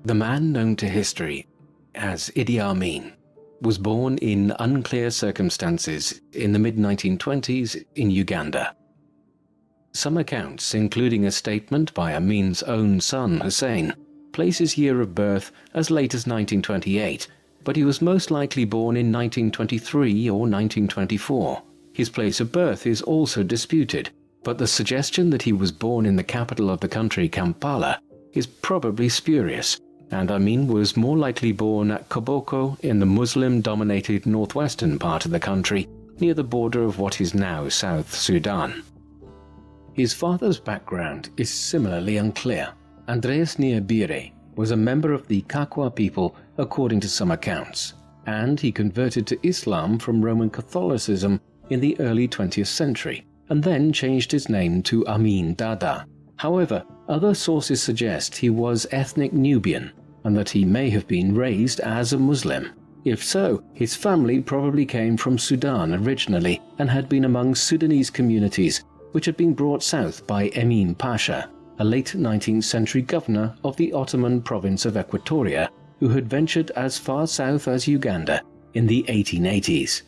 The man known to history as Idi Amin was born in unclear circumstances in the mid-1920s in Uganda. Some accounts, including a statement by Amin's own son Hussein, place his year of birth as late as 1928, but he was most likely born in 1923 or 1924. His place of birth is also disputed, but the suggestion that he was born in the capital of the country, Kampala, is probably spurious, and Amin was more likely born at Koboko in the Muslim-dominated northwestern part of the country, near the border of what is now South Sudan. His father's background is similarly unclear. Andreas Niabire was a member of the Kakwa people according to some accounts, and he converted to Islam from Roman Catholicism in the early 20th century, and then changed his name to Amin Dada. However, other sources suggest he was ethnic Nubian, and that he may have been raised as a Muslim. If so, his family probably came from Sudan originally and had been among Sudanese communities which had been brought south by Emin Pasha, a late 19th century governor of the Ottoman province of Equatoria, who had ventured as far south as Uganda in the 1880s.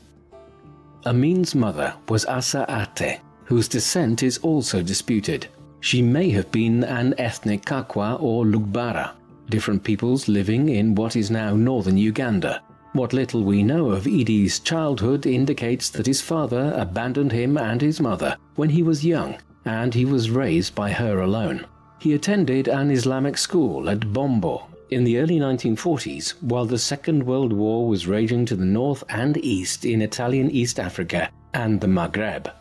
Amin's mother was Asa Ate, whose descent is also disputed. She may have been an ethnic Kakwa or Lugbara, different peoples living in what is now northern Uganda. What little we know of Idi's childhood indicates that his father abandoned him and his mother when he was young, and he was raised by her alone. He attended an Islamic school at Bombo in the early 1940s while the Second World War was raging to the north and east in Italian East Africa and the Maghreb.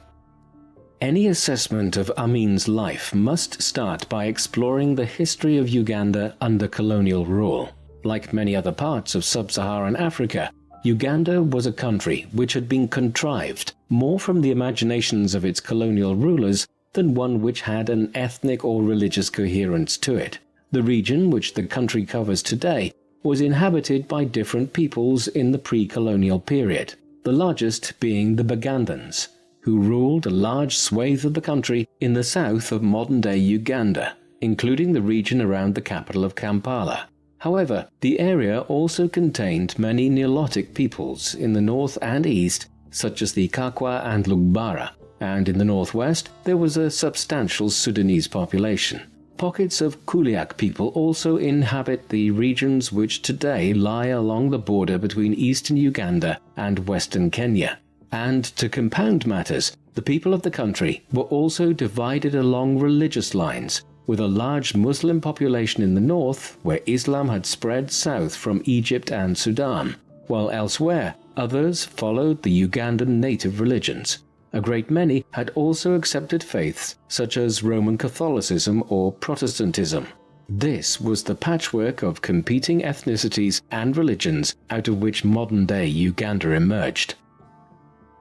Any assessment of Amin's life must start by exploring the history of Uganda under colonial rule. Like many other parts of sub-Saharan Africa, Uganda was a country which had been contrived more from the imaginations of its colonial rulers than one which had an ethnic or religious coherence to it. The region which the country covers today was inhabited by different peoples in the pre-colonial period, the largest being the Ugandans, who ruled a large swathe of the country in the south of modern-day Uganda, including the region around the capital of Kampala. However, the area also contained many Nilotic peoples in the north and east, such as the Kakwa and Lugbara, and in the northwest there was a substantial Sudanese population. Pockets of Kuliak people also inhabit the regions which today lie along the border between eastern Uganda and western Kenya. And to compound matters, the people of the country were also divided along religious lines, with a large Muslim population in the north where Islam had spread south from Egypt and Sudan, while elsewhere others followed the Ugandan native religions. A great many had also accepted faiths such as Roman Catholicism or Protestantism. This was the patchwork of competing ethnicities and religions out of which modern-day Uganda emerged.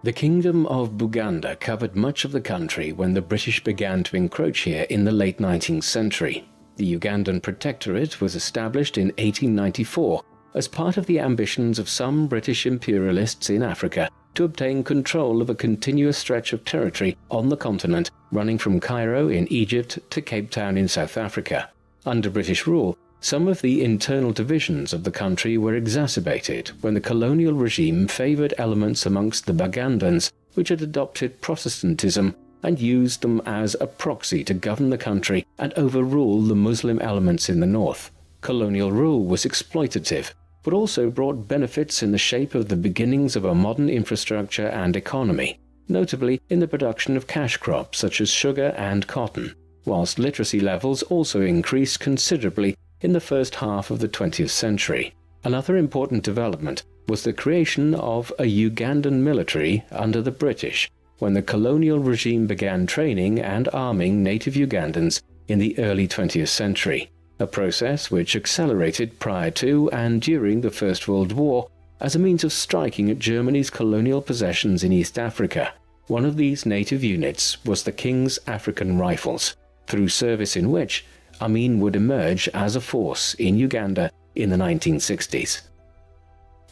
The Kingdom of Buganda covered much of the country when the British began to encroach here in the late 19th century. The Ugandan Protectorate was established in 1894 as part of the ambitions of some British imperialists in Africa to obtain control of a continuous stretch of territory on the continent running from Cairo in Egypt to Cape Town in South Africa. Under British rule, some of the internal divisions of the country were exacerbated when the colonial regime favoured elements amongst the Ugandans which had adopted Protestantism and used them as a proxy to govern the country and overrule the Muslim elements in the north. Colonial rule was exploitative, but also brought benefits in the shape of the beginnings of a modern infrastructure and economy, notably in the production of cash crops such as sugar and cotton, whilst literacy levels also increased considerably in the first half of the 20th century. Another important development was the creation of a Ugandan military under the British when the colonial regime began training and arming native Ugandans in the early 20th century, a process which accelerated prior to and during the First World War as a means of striking at Germany's colonial possessions in East Africa. One of these native units was the King's African Rifles, through service in which Amin would emerge as a force in Uganda in the 1960s.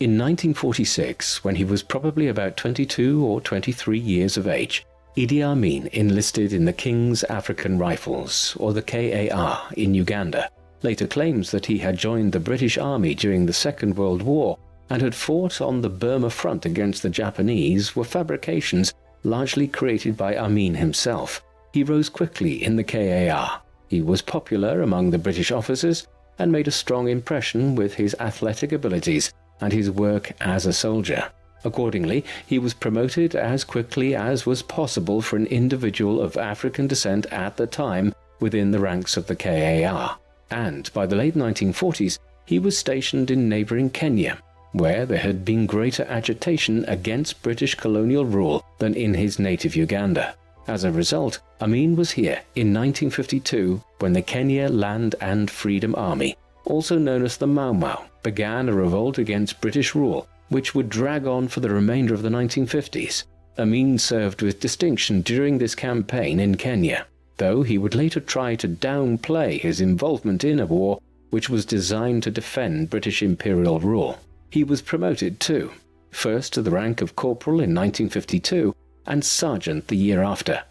In 1946, when he was probably about 22 or 23 years of age, Idi Amin enlisted in the King's African Rifles, or the KAR, in Uganda. later claims that he had joined the British Army during the Second World War and had fought on the Burma front against the Japanese were fabrications largely created by Amin himself. He rose quickly in the KAR. He was popular among the British officers and made a strong impression with his athletic abilities and his work as a soldier. Accordingly, he was promoted as quickly as was possible for an individual of African descent at the time within the ranks of the KAR, and by the late 1940s he was stationed in neighbouring Kenya, where there had been greater agitation against British colonial rule than in his native Uganda. As a result, Amin was here in 1952 when the Kenya Land and Freedom Army, also known as the Mau Mau, began a revolt against British rule, which would drag on for the remainder of the 1950s. Amin served with distinction during this campaign in Kenya, though he would later try to downplay his involvement in a war which was designed to defend British imperial rule. He was promoted too, first to the rank of corporal in 1952 and sergeant the year after.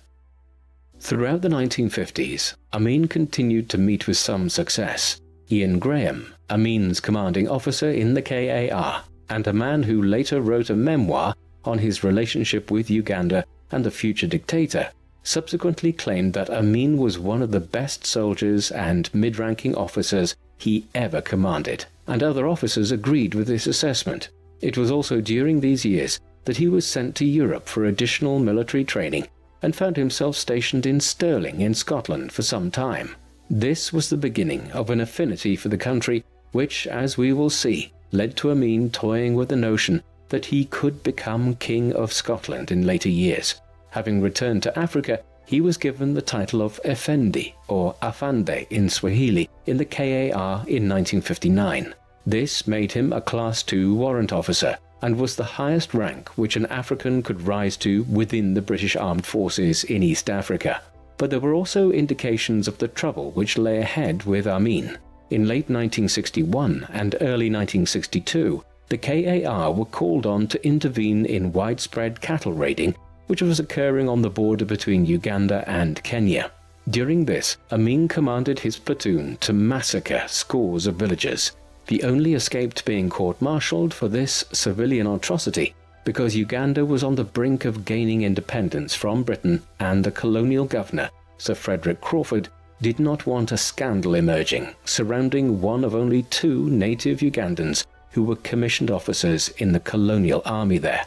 Throughout the 1950s, Amin continued to meet with some success. Ian Graham, Amin's commanding officer in the KAR, and a man who later wrote a memoir on his relationship with Uganda and the future dictator, subsequently claimed that Amin was one of the best soldiers and mid-ranking officers he ever commanded, and other officers agreed with this assessment. It was also during these years that he was sent to Europe for additional military training and found himself stationed in Stirling in Scotland for some time. This was the beginning of an affinity for the country which, as we will see, led to Amin toying with the notion that he could become King of Scotland in later years. Having returned to Africa, he was given the title of Effendi, or Afande in Swahili, in the KAR in 1959. This made him a Class II warrant officer, and was the highest rank which an African could rise to within the British Armed Forces in East Africa. But there were also indications of the trouble which lay ahead with Amin. In late 1961 and early 1962, the KAR were called on to intervene in widespread cattle raiding which was occurring on the border between Uganda and Kenya. During this, Amin commanded his platoon to massacre scores of villagers. He only escaped being court-martialed for this civilian atrocity because Uganda was on the brink of gaining independence from Britain, and the colonial governor, Sir Frederick Crawford, did not want a scandal emerging surrounding one of only 2 native Ugandans who were commissioned officers in the colonial army there.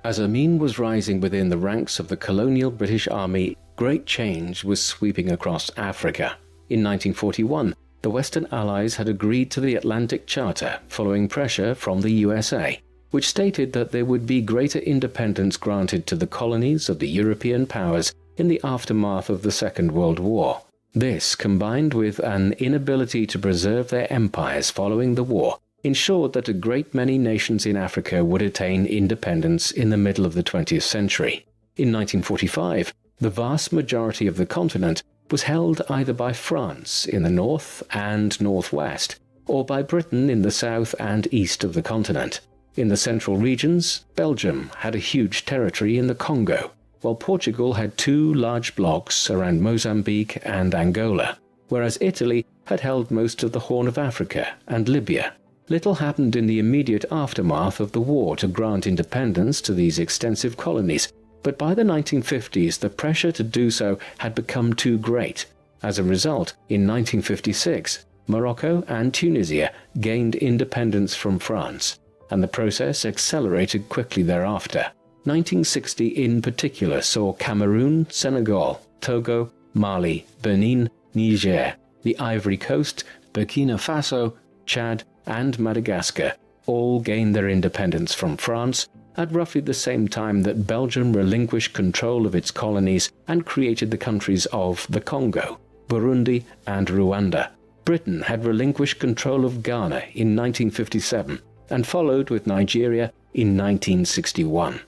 As Amin was rising within the ranks of the colonial British Army, great change was sweeping across Africa. In 1941, the Western Allies had agreed to the Atlantic Charter following pressure from the USA, which stated that there would be greater independence granted to the colonies of the European powers in the aftermath of the Second World War. This, combined with an inability to preserve their empires following the war, ensured that a great many nations in Africa would attain independence in the middle of the 20th century. In 1945, the vast majority of the continent was held either by France in the north and northwest, or by Britain in the south and east of the continent. In the central regions, Belgium had a huge territory in the Congo, while Portugal had 2 large blocks around Mozambique and Angola, whereas Italy had held most of the Horn of Africa and Libya. Little happened in the immediate aftermath of the war to grant independence to these extensive colonies, but by the 1950s the pressure to do so had become too great. As a result, in 1956, Morocco and Tunisia gained independence from France, and the process accelerated quickly thereafter. 1960 in particular saw Cameroon, Senegal, Togo, Mali, Benin, Niger, the Ivory Coast, Burkina Faso, Chad, and Madagascar all gained their independence from France at roughly the same time that Belgium relinquished control of its colonies and created the countries of the Congo, Burundi, and Rwanda. Britain had relinquished control of Ghana in 1957 and followed with Nigeria in 1961.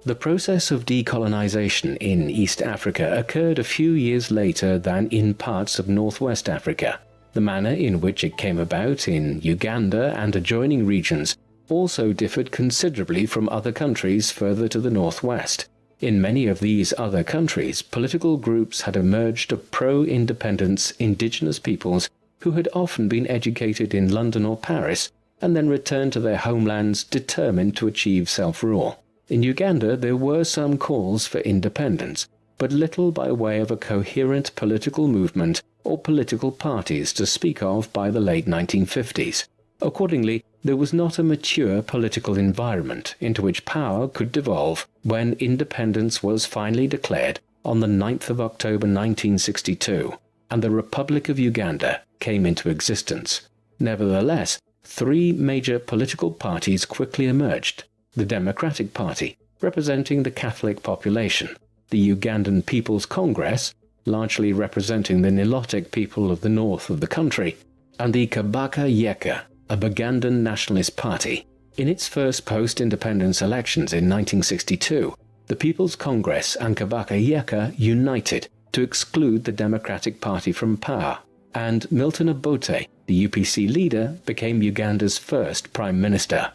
The process of decolonization in East Africa occurred a few years later than in parts of Northwest Africa. The manner in which it came about in Uganda and adjoining regions also differed considerably from other countries further to the northwest. In many of these other countries, political groups had emerged of pro-independence indigenous peoples who had often been educated in London or Paris and then returned to their homelands determined to achieve self-rule. In Uganda there were some calls for independence, but little by way of a coherent political movement or political parties to speak of by the late 1950s. Accordingly, there was not a mature political environment into which power could devolve when independence was finally declared on the 9th of October 1962, and the Republic of Uganda came into existence. Nevertheless, three major political parties quickly emerged: the Democratic Party, representing the Catholic population; the Ugandan People's Congress, largely representing the Nilotic people of the north of the country; and the Kabaka Yeka, a Ugandan nationalist party. In its first post-independence elections in 1962, the People's Congress and Kabaka Yeka united to exclude the Democratic Party from power, and Milton Abote, the UPC leader, became Uganda's first Prime Minister.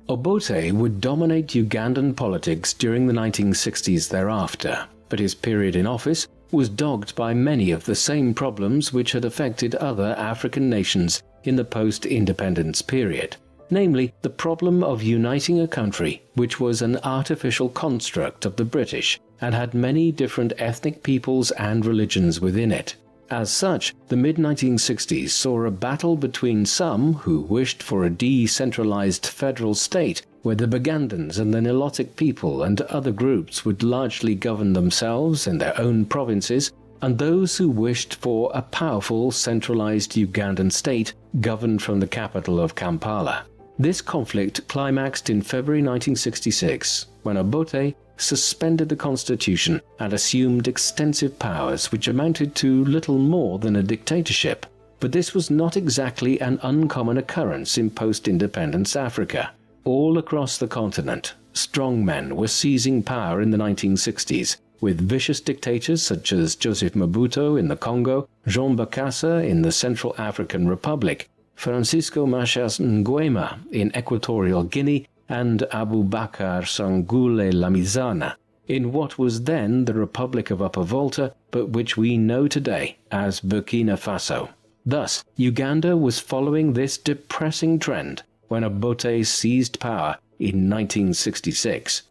Abote would dominate Ugandan politics during the 1960s thereafter, but his period in office was dogged by many of the same problems which had affected other African nations in the post-independence period, namely the problem of uniting a country which was an artificial construct of the British and had many different ethnic peoples and religions within it. As such, the mid-1960s saw a battle between some who wished for a decentralized federal state where the Ugandans and the Nilotic people and other groups would largely govern themselves in their own provinces, and those who wished for a powerful centralized Ugandan state governed from the capital of Kampala. This conflict climaxed in February 1966, when Abote suspended the constitution and assumed extensive powers which amounted to little more than a dictatorship. But this was not exactly an uncommon occurrence in post-independence Africa. All across the continent, strongmen were seizing power in the 1960s, with vicious dictators such as Joseph Mobutu in the Congo, Jean Bokassa in the Central African Republic, Francisco Machas Nguema in Equatorial Guinea, and Abubakar Sangule Lamizana in what was then the Republic of Upper Volta, but which we know today as Burkina Faso. Thus, Uganda was following this depressing trend when Abote seized power in 1966.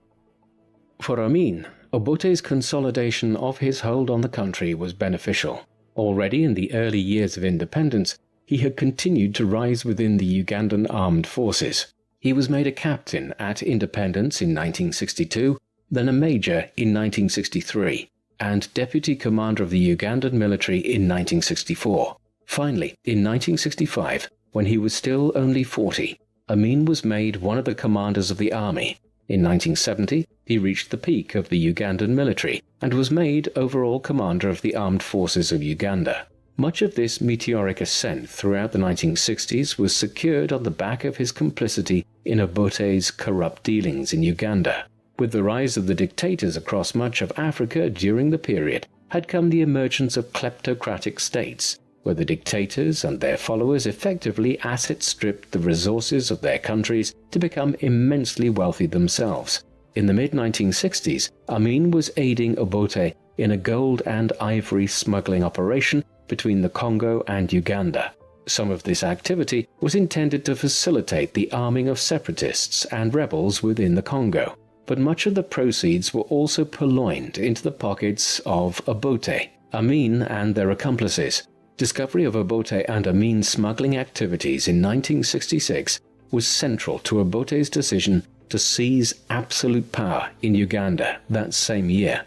For Amin, Abote's consolidation of his hold on the country was beneficial. Already in the early years of independence, he had continued to rise within the Ugandan armed forces. He was made a captain at independence in 1962, then a major in 1963, and deputy commander of the Ugandan military in 1964. Finally, in 1965, when he was still only 40, Amin was made one of the commanders of the army. In 1970, he reached the peak of the Ugandan military and was made overall commander of the armed forces of Uganda. Much of this meteoric ascent throughout the 1960s was secured on the back of his complicity in Abote's corrupt dealings in Uganda. With the rise of the dictators across much of Africa during the period had come the emergence of kleptocratic states, where the dictators and their followers effectively asset-stripped the resources of their countries to become immensely wealthy themselves. In the mid-1960s, Amin was aiding Abote in a gold and ivory smuggling operation between the Congo and Uganda. Some of this activity was intended to facilitate the arming of separatists and rebels within the Congo, but much of the proceeds were also purloined into the pockets of Abote, Amin and their accomplices. Discovery of Abote and Amin's smuggling activities in 1966 was central to Abote's decision to seize absolute power in Uganda that same year.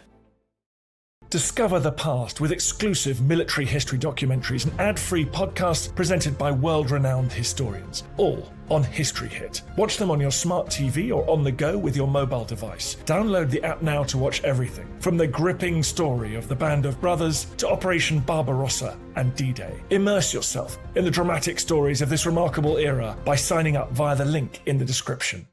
Discover the past with exclusive military history documentaries and ad-free podcasts presented by world-renowned historians, all on History Hit. Watch them on your smart TV or on the go with your mobile device. Download the app now to watch everything, from the gripping story of the Band of Brothers to Operation Barbarossa and D-Day. Immerse yourself in the dramatic stories of this remarkable era by signing up via the link in the description.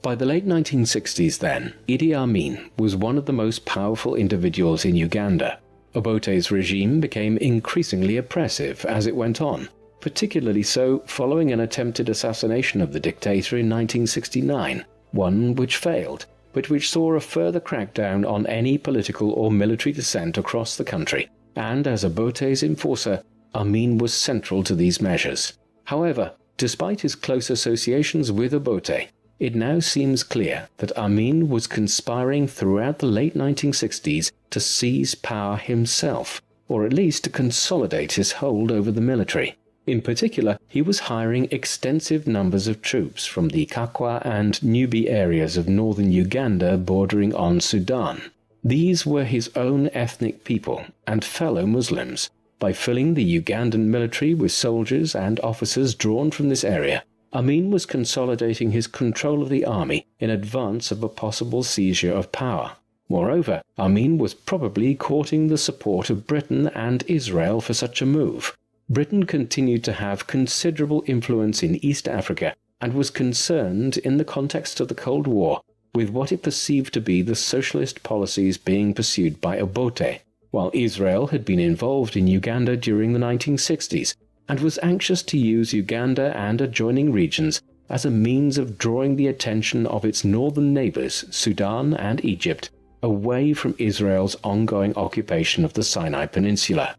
By the late 1960s then, Idi Amin was one of the most powerful individuals in Uganda. Abote's regime became increasingly oppressive as it went on, particularly so following an attempted assassination of the dictator in 1969, one which failed, but which saw a further crackdown on any political or military dissent across the country, and as Abote's enforcer, Amin was central to these measures. However, despite his close associations with Abote, it now seems clear that Amin was conspiring throughout the late 1960s to seize power himself, or at least to consolidate his hold over the military. In particular, he was hiring extensive numbers of troops from the Kakwa and Nubi areas of northern Uganda bordering on Sudan. These were his own ethnic people and fellow Muslims. By filling the Ugandan military with soldiers and officers drawn from this area, Amin was consolidating his control of the army in advance of a possible seizure of power. Moreover, Amin was probably courting the support of Britain and Israel for such a move. Britain continued to have considerable influence in East Africa and was concerned, in the context of the Cold War, with what it perceived to be the socialist policies being pursued by Abote, while Israel had been involved in Uganda during the 1960s and was anxious to use Uganda and adjoining regions as a means of drawing the attention of its northern neighbors, Sudan and Egypt, away from Israel's ongoing occupation of the Sinai Peninsula.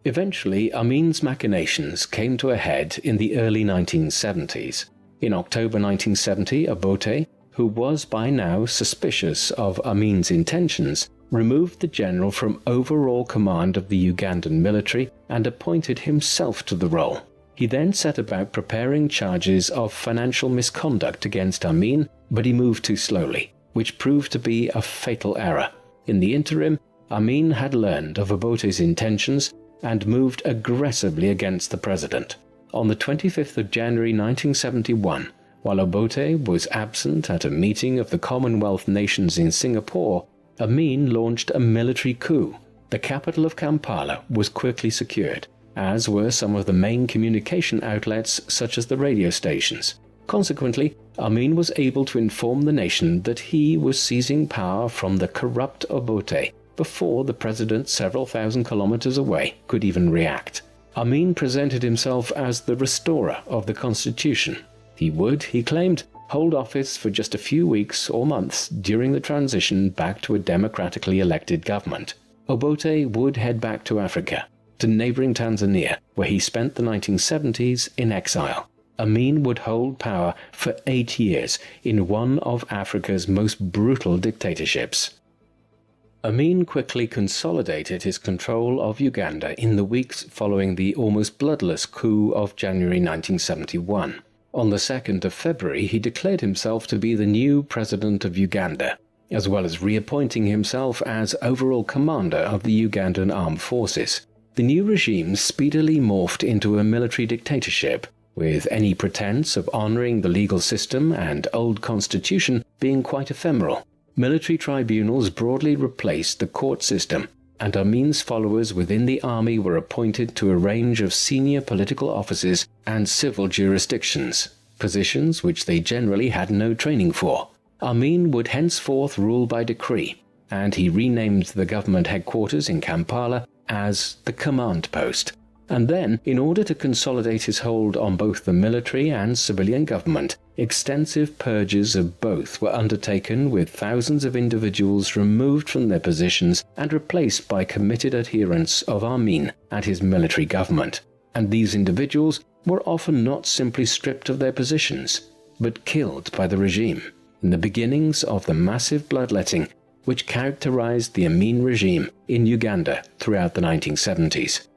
Eventually, Amin's machinations came to a head in the early 1970s. In October 1970, Abote, who was by now suspicious of Amin's intentions, removed the general from overall command of the Ugandan military and appointed himself to the role. He then set about preparing charges of financial misconduct against Amin, but he moved too slowly, which proved to be a fatal error. In the interim, Amin had learned of Abote's intentions and moved aggressively against the president. On the 25th of January 1971, while Abote was absent at a meeting of the Commonwealth nations in Singapore, Amin launched a military coup. The capital of Kampala was quickly secured, as were some of the main communication outlets such as the radio stations. Consequently, Amin was able to inform the nation that he was seizing power from the corrupt Abote before the president several thousand kilometers away could even react. Amin presented himself as the restorer of the constitution. He would, he claimed, hold office for just a few weeks or months during the transition back to a democratically elected government. Abote would head back to Africa, to neighboring Tanzania, where he spent the 1970s in exile. Amin would hold power for 8 years in one of Africa's most brutal dictatorships. Amin quickly consolidated his control of Uganda in the weeks following the almost bloodless coup of January 1971. On the 2nd of February, he declared himself to be the new president of Uganda, as well as reappointing himself as overall commander of the Ugandan armed forces. The new regime speedily morphed into a military dictatorship, with any pretense of honoring the legal system and old constitution being quite ephemeral. Military tribunals broadly replaced the court system, and Amin's followers within the army were appointed to a range of senior political offices and civil jurisdictions, positions which they generally had no training for. Amin would henceforth rule by decree, and he renamed the government headquarters in Kampala as the Command Post. And then, in order to consolidate his hold on both the military and civilian government, extensive purges of both were undertaken, with thousands of individuals removed from their positions and replaced by committed adherents of Amin and his military government. And these individuals were often not simply stripped of their positions, but killed by the regime, in the beginnings of the massive bloodletting which characterized the Amin regime in Uganda throughout the 1970s.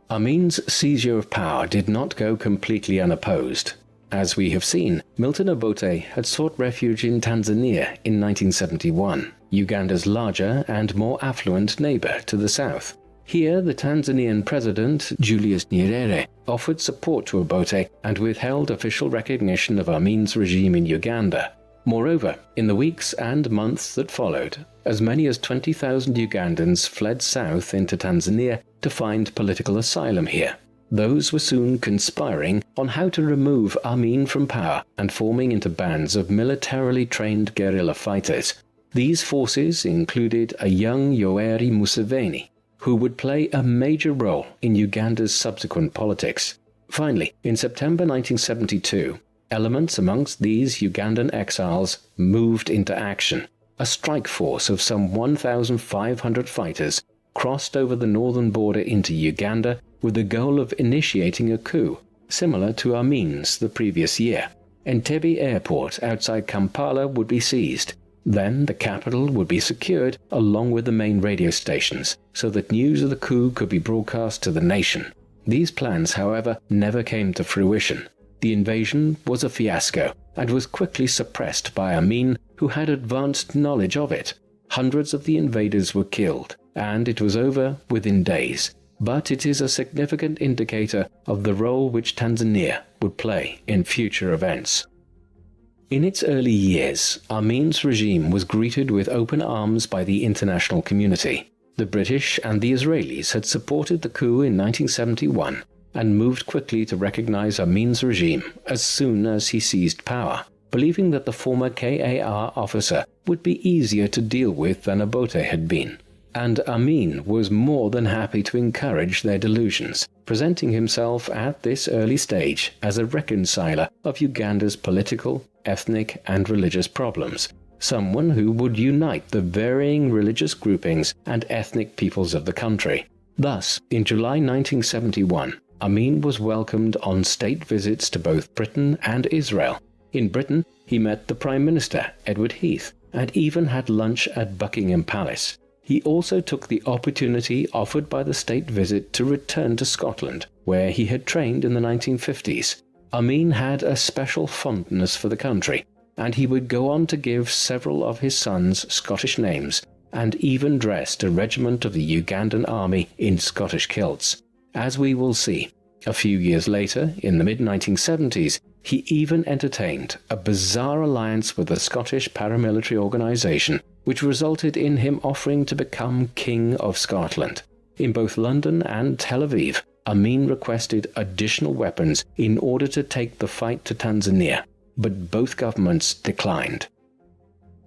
Amin's seizure of power did not go completely unopposed. As we have seen, Milton Abote had sought refuge in Tanzania in 1971, Uganda's larger and more affluent neighbor to the south. Here, the Tanzanian president, Julius Nyerere, offered support to Abote and withheld official recognition of Amin's regime in Uganda. Moreover, in the weeks and months that followed, as many as 20,000 Ugandans fled south into Tanzania to find political asylum here. Those were soon conspiring on how to remove Amin from power and forming into bands of militarily trained guerrilla fighters. These forces included a young Yoweri Museveni, who would play a major role in Uganda's subsequent politics. Finally, in September 1972, elements amongst these Ugandan exiles moved into action. A strike force of some 1,500 fighters crossed over the northern border into Uganda with the goal of initiating a coup, similar to Amin's the previous year. Entebbe airport outside Kampala would be seized. Then the capital would be secured along with the main radio stations, so that news of the coup could be broadcast to the nation. These plans, however, never came to fruition. The invasion was a fiasco and was quickly suppressed by Amin, who had advanced knowledge of it. Hundreds of the invaders were killed, and it was over within days. But it is a significant indicator of the role which Tanzania would play in future events. In its early years, Amin's regime was greeted with open arms by the international community. The British and the Israelis had supported the coup in 1971 and moved quickly to recognize Amin's regime as soon as he seized power, believing that the former KAR officer would be easier to deal with than Abote had been. And Amin was more than happy to encourage their delusions, presenting himself at this early stage as a reconciler of Uganda's political, ethnic and religious problems, someone who would unite the varying religious groupings and ethnic peoples of the country. Thus, in July 1971, Amin was welcomed on state visits to both Britain and Israel. In Britain, he met the Prime Minister, Edward Heath, and even had lunch at Buckingham Palace. He also took the opportunity offered by the state visit to return to Scotland, where he had trained in the 1950s. Amin had a special fondness for the country, and he would go on to give several of his sons Scottish names, and even dressed a regiment of the Ugandan army in Scottish kilts. As we will see, a few years later, in the mid-1970s, he even entertained a bizarre alliance with the Scottish paramilitary organisation, which resulted in him offering to become King of Scotland. In both London and Tel Aviv, Amin requested additional weapons in order to take the fight to Tanzania, but both governments declined.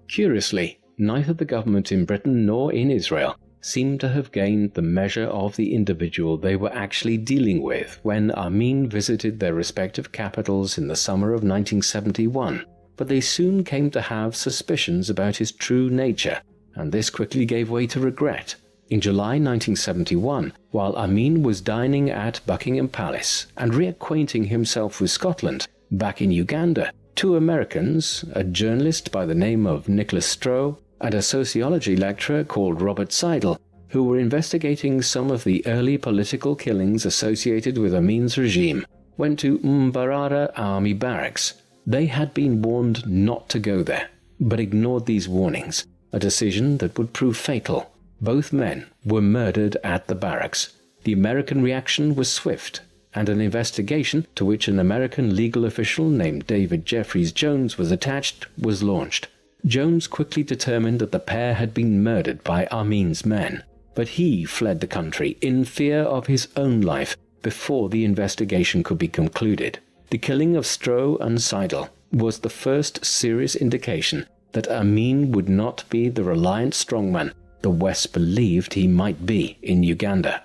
Curiously, neither the government in Britain nor in Israel seemed to have gained the measure of the individual they were actually dealing with when Amin visited their respective capitals in the summer of 1971, but they soon came to have suspicions about his true nature, and this quickly gave way to regret. In July 1971, while Amin was dining at Buckingham Palace and reacquainting himself with Scotland, back in Uganda, two Americans, a journalist by the name of Nicholas Stroh and a sociology lecturer called Robert Seidel, who were investigating some of the early political killings associated with Amin's regime, went to Mbarara Army Barracks. They had been warned not to go there, but ignored these warnings, a decision that would prove fatal. Both men were murdered at the barracks. The American reaction was swift, and an investigation to which an American legal official named David Jeffries Jones was attached was launched. Jones quickly determined that the pair had been murdered by Amin's men, but he fled the country in fear of his own life before the investigation could be concluded. The killing of Stroh and Seidel was the first serious indication that Amin would not be the reliant strongman the West believed he might be in Uganda.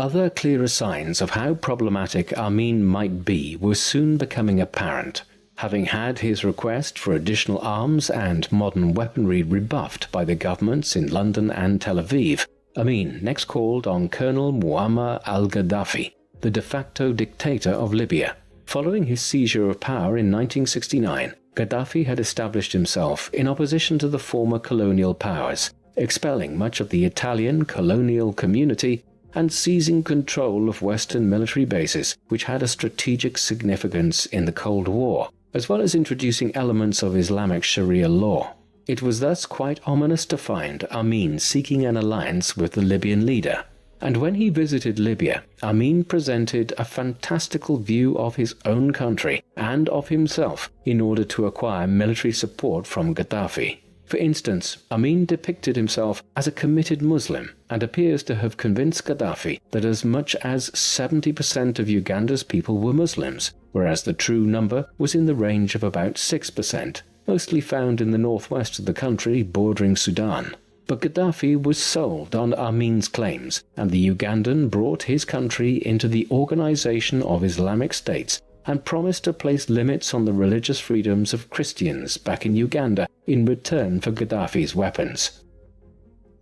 Other clearer signs of how problematic Amin might be were soon becoming apparent. Having had his request for additional arms and modern weaponry rebuffed by the governments in London and Tel Aviv, Amin next called on Colonel Muammar al-Gaddafi, the de facto dictator of Libya. Following his seizure of power in 1969, Gaddafi had established himself in opposition to the former colonial powers, expelling much of the Italian colonial community and seizing control of Western military bases which had a strategic significance in the Cold War, as well as introducing elements of Islamic Sharia law. It was thus quite ominous to find Amin seeking an alliance with the Libyan leader. And when he visited Libya, Amin presented a fantastical view of his own country and of himself in order to acquire military support from Gaddafi. For instance, Amin depicted himself as a committed Muslim and appears to have convinced Gaddafi that as much as 70% of Uganda's people were Muslims, whereas the true number was in the range of about 6%, mostly found in the northwest of the country bordering Sudan. But Gaddafi was sold on Amin's claims, and the Ugandan brought his country into the Organization of Islamic States and promised to place limits on the religious freedoms of Christians back in Uganda in return for Gaddafi's weapons.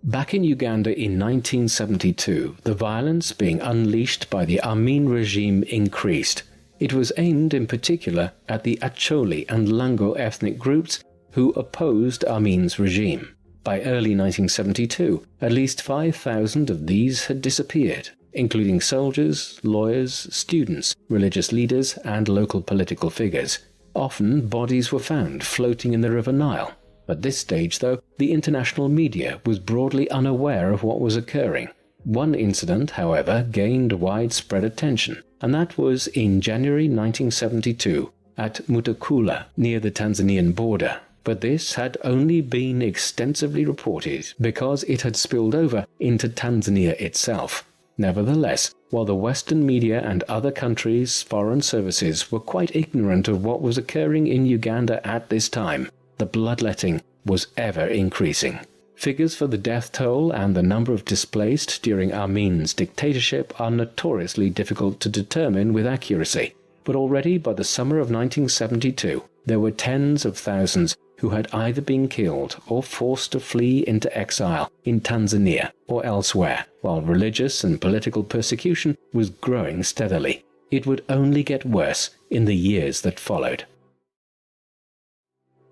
Back in Uganda in 1972, the violence being unleashed by the Amin regime increased. It was aimed in particular at the Acholi and Lango ethnic groups who opposed Amin's regime. By early 1972, at least 5,000 of these had disappeared, including soldiers, lawyers, students, religious leaders, and local political figures. Often bodies were found floating in the River Nile. At this stage, though, the international media was broadly unaware of what was occurring. One incident, however, gained widespread attention, and that was in January 1972 at Mutakula, near the Tanzanian border. But this had only been extensively reported because it had spilled over into Tanzania itself. Nevertheless, while the Western media and other countries' foreign services were quite ignorant of what was occurring in Uganda at this time, the bloodletting was ever increasing. Figures for the death toll and the number of displaced during Amin's dictatorship are notoriously difficult to determine with accuracy, but already by the summer of 1972, there were tens of thousands who had either been killed or forced to flee into exile in Tanzania or elsewhere, while religious and political persecution was growing steadily. It would only get worse in the years that followed.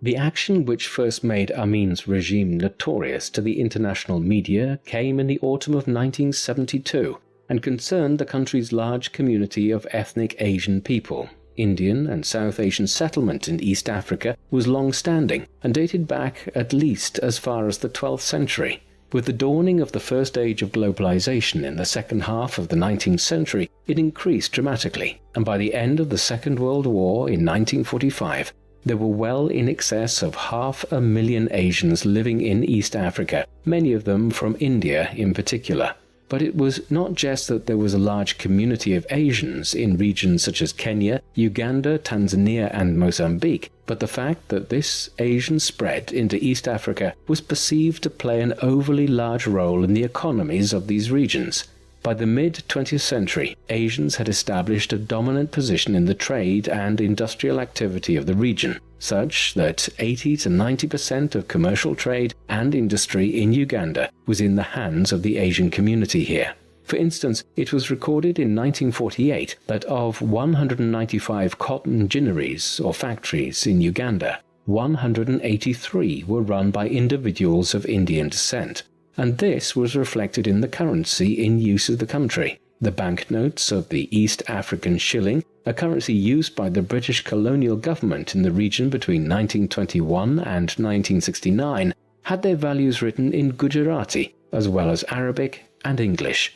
The action which first made Amin's regime notorious to the international media came in the autumn of 1972 and concerned the country's large community of ethnic Asian people. Indian and South Asian settlement in East Africa was long-standing and dated back at least as far as the 12th century. With the dawning of the first age of globalization in the second half of the 19th century, it increased dramatically, and by the end of the Second World War in 1945, there were well in excess of 500,000 Asians living in East Africa, many of them from India in particular. But it was not just that there was a large community of Asians in regions such as Kenya, Uganda, Tanzania, and Mozambique, but the fact that this Asian spread into East Africa was perceived to play an overly large role in the economies of these regions. By the mid-20th century, Asians had established a dominant position in the trade and industrial activity of the region, such that 80 to 90% of commercial trade and industry in Uganda was in the hands of the Asian community here. For instance, it was recorded in 1948 that of 195 cotton ginneries or factories in Uganda, 183 were run by individuals of Indian descent. And this was reflected in the currency in use of the country. The banknotes of the East African shilling, a currency used by the British colonial government in the region between 1921 and 1969, had their values written in Gujarati, as well as Arabic and English.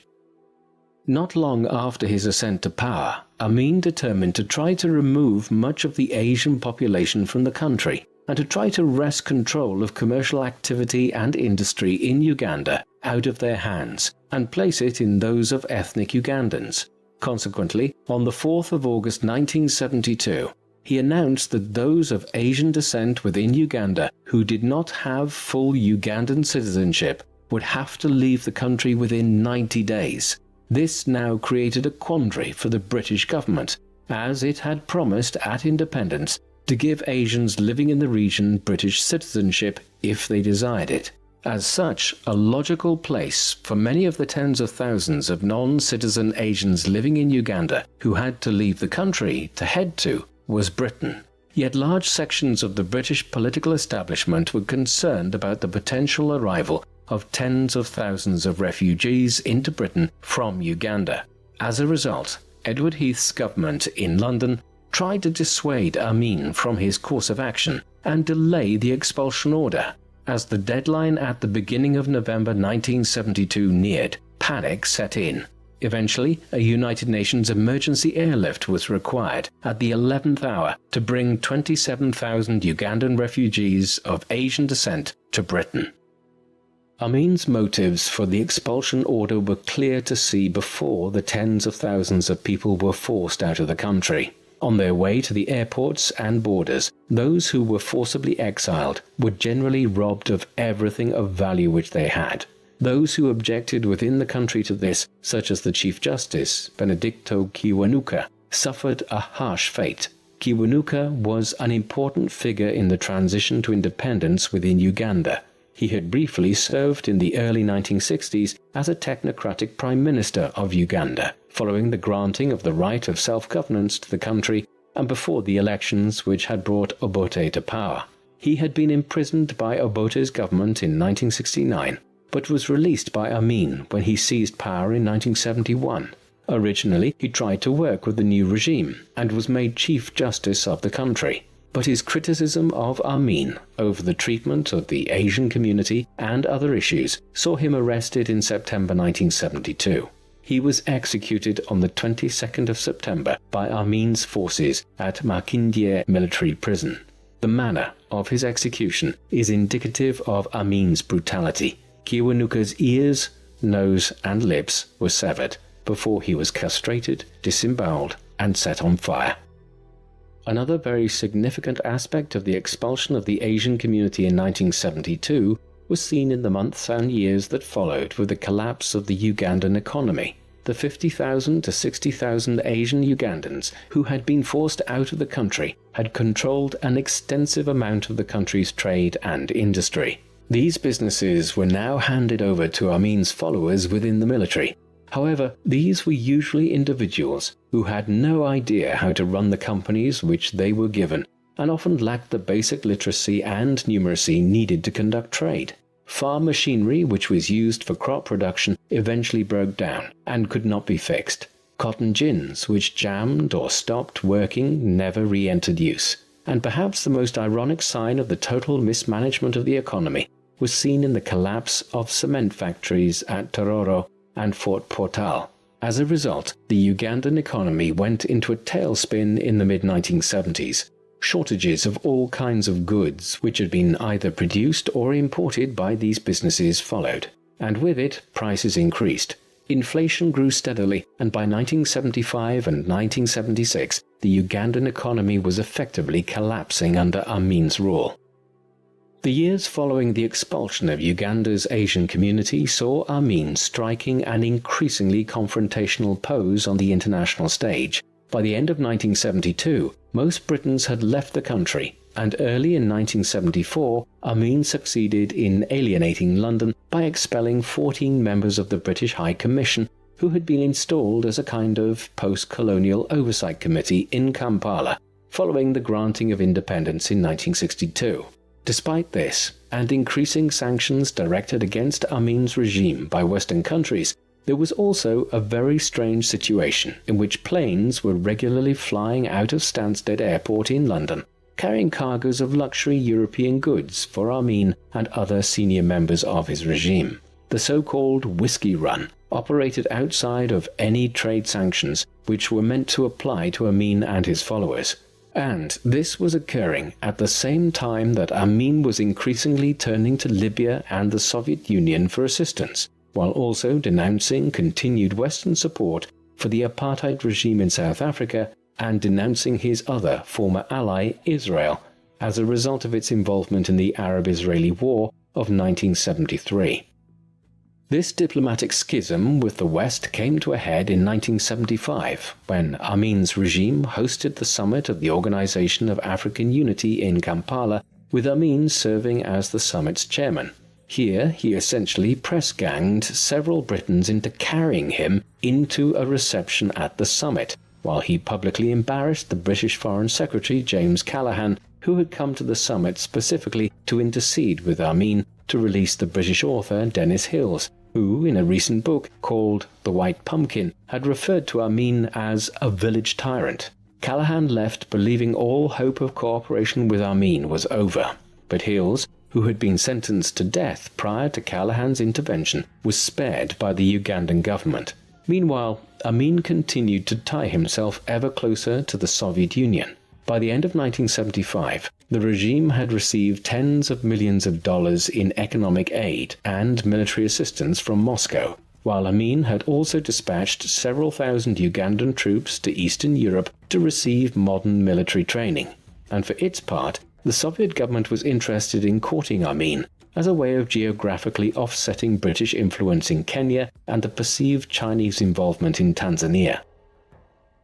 Not long after his ascent to power, Amin determined to try to remove much of the Asian population from the country, and to try to wrest control of commercial activity and industry in Uganda out of their hands and place it in those of ethnic Ugandans. Consequently, on the 4th of August 1972, he announced that those of Asian descent within Uganda who did not have full Ugandan citizenship would have to leave the country within 90 days. This now created a quandary for the British government, as it had promised at independence to give Asians living in the region British citizenship if they desired it. As such, a logical place for many of the tens of thousands of non-citizen Asians living in Uganda who had to leave the country to head to was Britain. Yet large sections of the British political establishment were concerned about the potential arrival of tens of thousands of refugees into Britain from Uganda. As a result, Edward Heath's government in London tried to dissuade Amin from his course of action and delay the expulsion order. As the deadline at the beginning of November 1972 neared, panic set in. Eventually, a United Nations emergency airlift was required at the 11th hour to bring 27,000 Ugandan refugees of Asian descent to Britain. Amin's motives for the expulsion order were clear to see before the tens of thousands of people were forced out of the country. On their way to the airports and borders, those who were forcibly exiled were generally robbed of everything of value which they had. Those who objected within the country to this, such as the Chief Justice, Benedicto Kiwanuka, suffered a harsh fate. Kiwanuka was an important figure in the transition to independence within Uganda. He had briefly served in the early 1960s as a technocratic Prime Minister of Uganda, following the granting of the right of self-governance to the country and before the elections which had brought Abote to power. He had been imprisoned by Obote's government in 1969, but was released by Amin when he seized power in 1971. Originally, he tried to work with the new regime and was made Chief Justice of the country. But his criticism of Amin over the treatment of the Asian community and other issues saw him arrested in September 1972. He was executed on the 22nd of September by Amin's forces at Makindye military prison. The manner of his execution is indicative of Amin's brutality. Kiwanuka's ears, nose and lips were severed before he was castrated, disemboweled and set on fire. Another very significant aspect of the expulsion of the Asian community in 1972 was seen in the months and years that followed with the collapse of the Ugandan economy. The 50,000 to 60,000 Asian Ugandans who had been forced out of the country had controlled an extensive amount of the country's trade and industry. These businesses were now handed over to Amin's followers within the military. However, these were usually individuals who had no idea how to run the companies which they were given and often lacked the basic literacy and numeracy needed to conduct trade. Farm machinery which was used for crop production eventually broke down and could not be fixed. Cotton gins which jammed or stopped working never re-entered use. And perhaps the most ironic sign of the total mismanagement of the economy was seen in the collapse of cement factories at Tororo and Fort Portal. As a result, the Ugandan economy went into a tailspin in the mid-1970s. Shortages of all kinds of goods which had been either produced or imported by these businesses followed, and with it prices increased. Inflation grew steadily, and by 1975 and 1976, the Ugandan economy was effectively collapsing under Amin's rule. The years following the expulsion of Uganda's Asian community saw Amin striking an increasingly confrontational pose on the international stage. By the end of 1972, most Britons had left the country, and early in 1974, Amin succeeded in alienating London by expelling 14 members of the British High Commission who had been installed as a kind of post-colonial oversight committee in Kampala following the granting of independence in 1962. Despite this, and increasing sanctions directed against Amin's regime by Western countries, there was also a very strange situation in which planes were regularly flying out of Stansted Airport in London, carrying cargoes of luxury European goods for Amin and other senior members of his regime. The so-called Whiskey Run operated outside of any trade sanctions which were meant to apply to Amin and his followers. And this was occurring at the same time that Amin was increasingly turning to Libya and the Soviet Union for assistance, while also denouncing continued Western support for the apartheid regime in South Africa and denouncing his other former ally, Israel, as a result of its involvement in the Arab-Israeli War of 1973. This diplomatic schism with the West came to a head in 1975 when Amin's regime hosted the summit of the Organization of African Unity in Kampala, with Amin serving as the summit's chairman. Here he essentially press-ganged several Britons into carrying him into a reception at the summit, while he publicly embarrassed the British Foreign Secretary James Callaghan, who had come to the summit specifically to intercede with Amin to release the British author Dennis Hills, who, in a recent book called The White Pumpkin, had referred to Amin as a village tyrant. Callaghan left believing all hope of cooperation with Amin was over, but Hills, who had been sentenced to death prior to Callaghan's intervention, was spared by the Ugandan government. Meanwhile, Amin continued to tie himself ever closer to the Soviet Union. By the end of 1975, the regime had received tens of millions of dollars in economic aid and military assistance from Moscow, while Amin had also dispatched several thousand Ugandan troops to Eastern Europe to receive modern military training. And for its part, the Soviet government was interested in courting Amin as a way of geographically offsetting British influence in Kenya and the perceived Chinese involvement in Tanzania.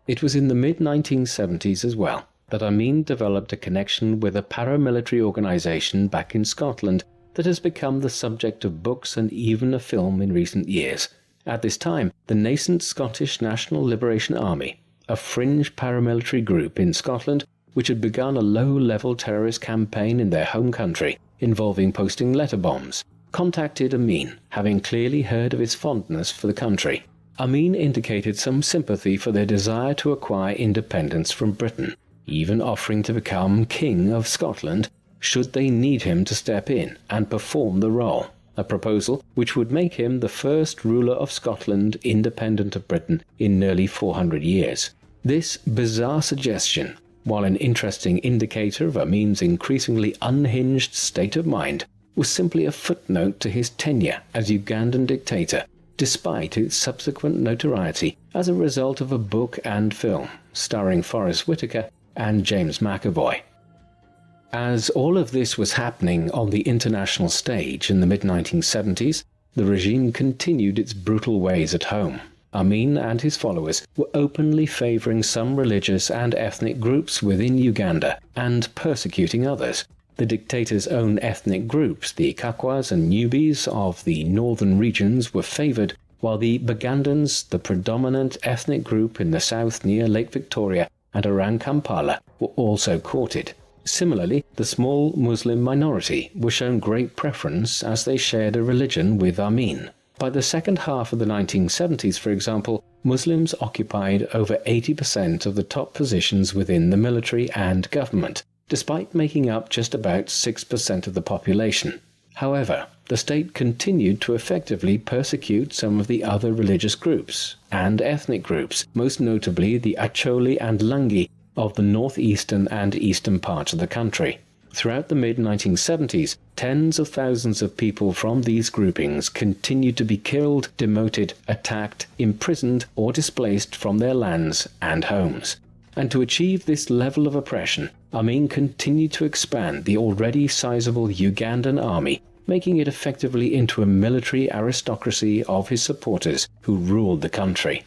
It was in the mid-1970s as well that Amin developed a connection with a paramilitary organisation back in Scotland that has become the subject of books and even a film in recent years. At this time, the nascent Scottish National Liberation Army, a fringe paramilitary group in Scotland which had begun a low-level terrorist campaign in their home country involving posting letter bombs, contacted Amin, having clearly heard of his fondness for the country. Amin indicated some sympathy for their desire to acquire independence from Britain, even offering to become King of Scotland should they need him to step in and perform the role, a proposal which would make him the first ruler of Scotland independent of Britain in nearly 400 years. This bizarre suggestion, while an interesting indicator of Amin's increasingly unhinged state of mind, was simply a footnote to his tenure as Ugandan dictator, despite its subsequent notoriety as a result of a book and film starring Forrest Whitaker and James McAvoy. As all of this was happening on the international stage in the mid-1970s, the regime continued its brutal ways at home. Amin and his followers were openly favouring some religious and ethnic groups within Uganda and persecuting others. The dictator's own ethnic groups, the Kakwas and Nubis of the northern regions, were favoured, while the Bagandans, the predominant ethnic group in the south near Lake Victoria and around Kampala, were also courted. Similarly, the small Muslim minority were shown great preference as they shared a religion with Amin. By the second half of the 1970s, for example, Muslims occupied over 80% of the top positions within the military and government, despite making up just about 6% of the population. However, the state continued to effectively persecute some of the other religious groups and ethnic groups, most notably the Acholi and Langi of the northeastern and eastern parts of the country. Throughout the mid-1970s, tens of thousands of people from these groupings continued to be killed, demoted, attacked, imprisoned, or displaced from their lands and homes. And to achieve this level of oppression, Amin continued to expand the already sizable Ugandan army, making it effectively into a military aristocracy of his supporters who ruled the country.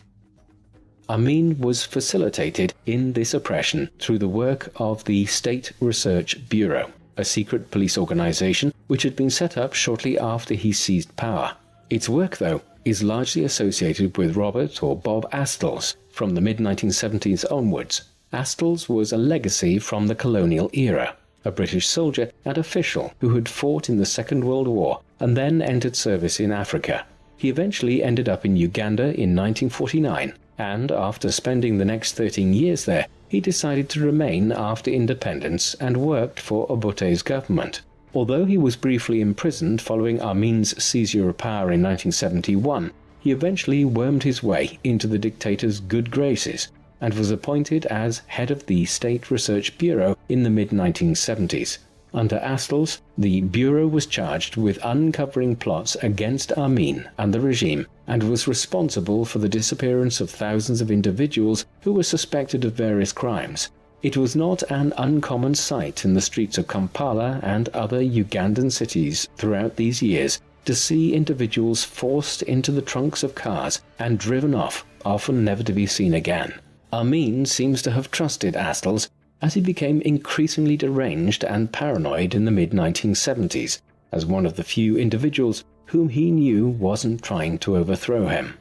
Amin was facilitated in this oppression through the work of the State Research Bureau, a secret police organization which had been set up shortly after he seized power. Its work, though, is largely associated with Robert or Bob Astles from the mid-1970s onwards. Astles was a legacy from the colonial era, a British soldier and official who had fought in the Second World War and then entered service in Africa. He eventually ended up in Uganda in 1949, and after spending the next 13 years there, he decided to remain after independence and worked for Abote's government. Although he was briefly imprisoned following Amin's seizure of power in 1971, he eventually wormed his way into the dictator's good graces and was appointed as head of the State Research Bureau in the mid-1970s. Under Astles, the Bureau was charged with uncovering plots against Amin and the regime and was responsible for the disappearance of thousands of individuals who were suspected of various crimes. It was not an uncommon sight in the streets of Kampala and other Ugandan cities throughout these years to see individuals forced into the trunks of cars and driven off, often never to be seen again. Amin seems to have trusted Astles as he became increasingly deranged and paranoid in the mid-1970s, as one of the few individuals whom he knew wasn't trying to overthrow him.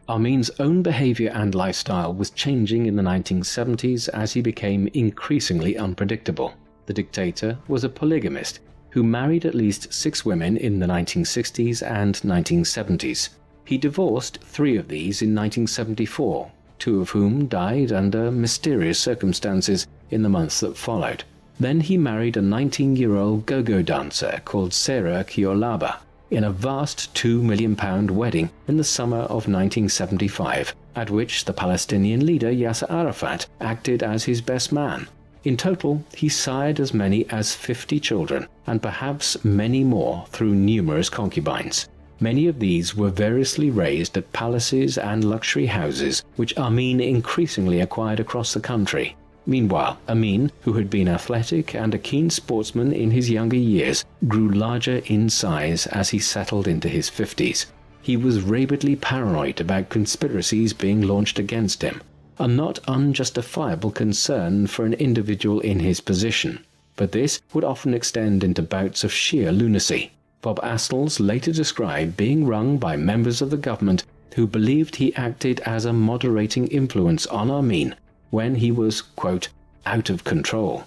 Amin's own behaviour and lifestyle was changing in the 1970s as he became increasingly unpredictable. The dictator was a polygamist who married at least 6 women in the 1960s and 1970s. He divorced 3 of these in 1974, 2 of whom died under mysterious circumstances in the months that followed. Then he married a 19-year-old go-go dancer called Sarah Kiolaba in a vast £2 million wedding in the summer of 1975, at which the Palestinian leader Yasser Arafat acted as his best man. In total, he sired as many as 50 children, and perhaps many more through numerous concubines. Many of these were variously raised at palaces and luxury houses, which Amin increasingly acquired across the country. Meanwhile, Amin, who had been athletic and a keen sportsman in his younger years, grew larger in size as he settled into his 50s. he was rabidly paranoid about conspiracies being launched against him, a not unjustifiable concern for an individual in his position. But this would often extend into bouts of sheer lunacy. Bob Astles later described being wrung by members of the government who believed he acted as a moderating influence on Amin when he was, quote, out of control.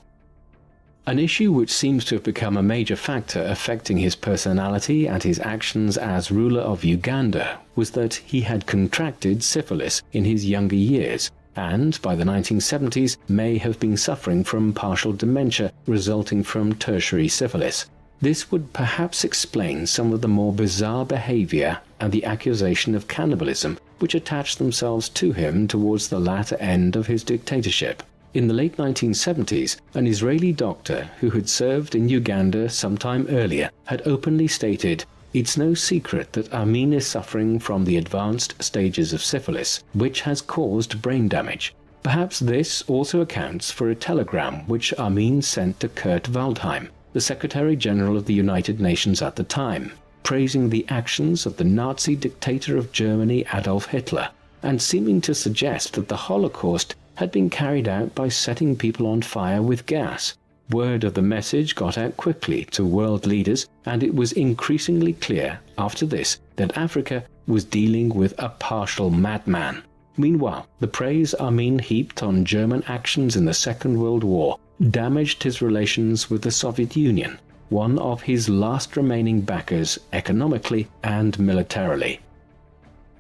An issue which seems to have become a major factor affecting his personality and his actions as ruler of Uganda was that he had contracted syphilis in his younger years, and by the 1970s may have been suffering from partial dementia resulting from tertiary syphilis. This would perhaps explain some of the more bizarre behavior and the accusation of cannibalism which attached themselves to him towards the latter end of his dictatorship. In the late 1970s, an Israeli doctor who had served in Uganda sometime earlier had openly stated, "It's no secret that Amin is suffering from the advanced stages of syphilis, which has caused brain damage." Perhaps this also accounts for a telegram which Amin sent to Kurt Waldheim, the Secretary General of the United Nations at the time, praising the actions of the Nazi dictator of Germany Adolf Hitler, and seeming to suggest that the Holocaust had been carried out by setting people on fire with gas. Word of the message got out quickly to world leaders, and it was increasingly clear after this that Africa was dealing with a partial madman. Meanwhile, the praise Amin heaped on German actions in the Second World War damaged his relations with the Soviet Union, one of his last remaining backers economically and militarily.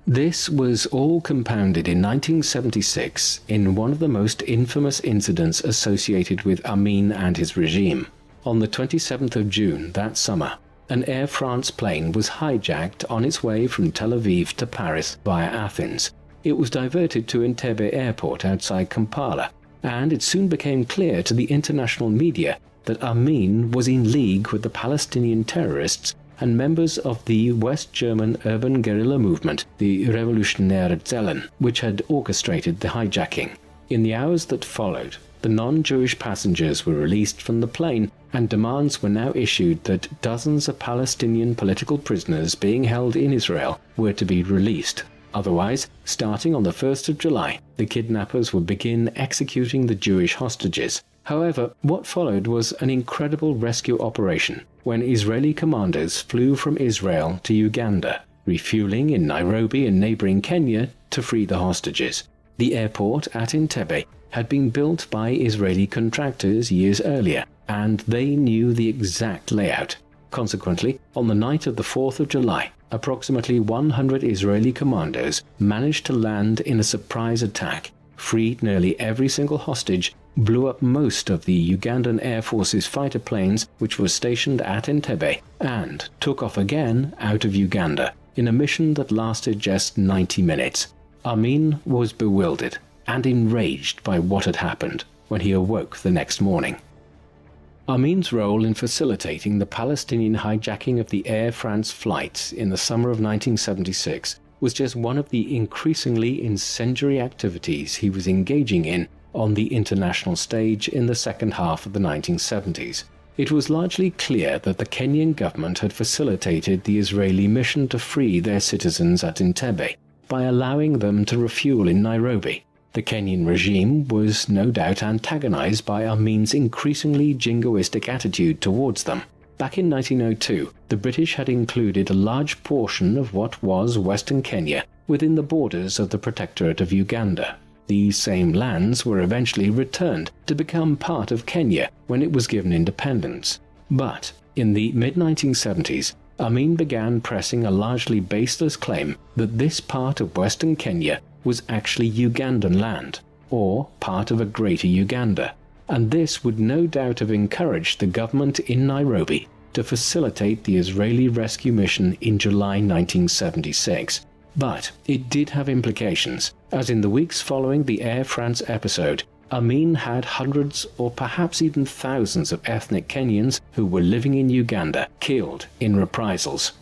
This was all compounded in 1976 in one of the most infamous incidents associated with Amin and his regime. On the 27th of June that summer, an Air France plane was hijacked on its way from Tel Aviv to Paris via Athens. It was diverted to Entebbe airport outside Kampala, and it soon became clear to the international media that Amin was in league with the Palestinian terrorists and members of the West German urban guerrilla movement, the Revolutionäre Zellen, which had orchestrated the hijacking. In the hours that followed, the non-Jewish passengers were released from the plane, and demands were now issued that dozens of Palestinian political prisoners being held in Israel were to be released. Otherwise, starting on the 1st of July, the kidnappers would begin executing the Jewish hostages. However, what followed was an incredible rescue operation when Israeli commandos flew from Israel to Uganda, refueling in Nairobi and neighboring Kenya to free the hostages. The airport at Entebbe had been built by Israeli contractors years earlier, and they knew the exact layout. Consequently, on the night of the 4th of July, approximately 100 Israeli commandos managed to land in a surprise attack, freed nearly every single hostage, blew up most of the Ugandan Air Force's fighter planes which were stationed at Entebbe, and took off again out of Uganda in a mission that lasted just 90 minutes. Amin was bewildered and enraged by what had happened when he awoke the next morning. Amin's role in facilitating the Palestinian hijacking of the Air France flights in the summer of 1976 was just one of the increasingly incendiary activities he was engaging in on the international stage in the second half of the 1970s. It was largely clear that the Kenyan government had facilitated the Israeli mission to free their citizens at Entebbe by allowing them to refuel in Nairobi. The Kenyan regime was no doubt antagonized by Amin's increasingly jingoistic attitude towards them. Back in 1902, the British had included a large portion of what was Western Kenya within the borders of the Protectorate of Uganda. These same lands were eventually returned to become part of Kenya when it was given independence. But in the mid-1970s, Amin began pressing a largely baseless claim that this part of Western Kenya was actually Ugandan land, or part of a greater Uganda, and this would no doubt have encouraged the government in Nairobi to facilitate the Israeli rescue mission in July 1976. But it did have implications, as in the weeks following the Air France episode, Amin had hundreds or perhaps even thousands of ethnic Kenyans who were living in Uganda killed in reprisals.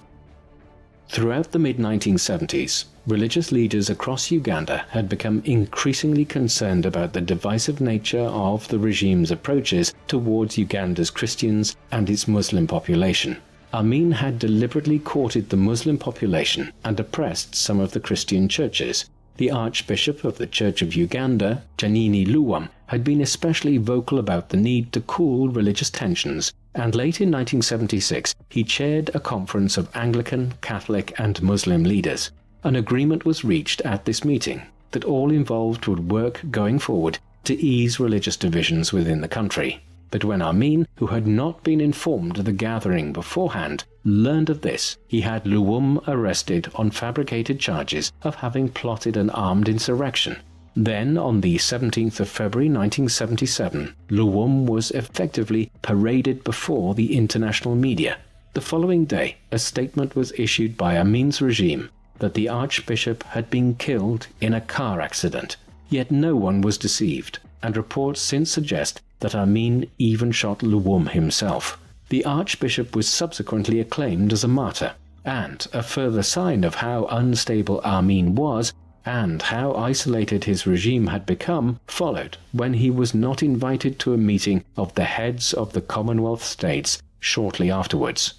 Throughout the mid-1970s, religious leaders across Uganda had become increasingly concerned about the divisive nature of the regime's approaches towards Uganda's Christians and its Muslim population. Amin had deliberately courted the Muslim population and oppressed some of the Christian churches. The Archbishop of the Church of Uganda, Janini Luwum, had been especially vocal about the need to cool religious tensions, and late in 1976 he chaired a conference of Anglican, Catholic and Muslim leaders. An agreement was reached at this meeting that all involved would work going forward to ease religious divisions within the country. But when Amin, who had not been informed of the gathering beforehand, learned of this, he had Luwum arrested on fabricated charges of having plotted an armed insurrection. Then, on the 17th of February 1977, Luwum was effectively paraded before the international media. The following day, a statement was issued by Amin's regime that the Archbishop had been killed in a car accident. Yet no one was deceived, and reports since suggest that Amin even shot Luwum himself. The Archbishop was subsequently acclaimed as a martyr, and a further sign of how unstable Amin was and how isolated his regime had become followed when he was not invited to a meeting of the heads of the Commonwealth states shortly afterwards.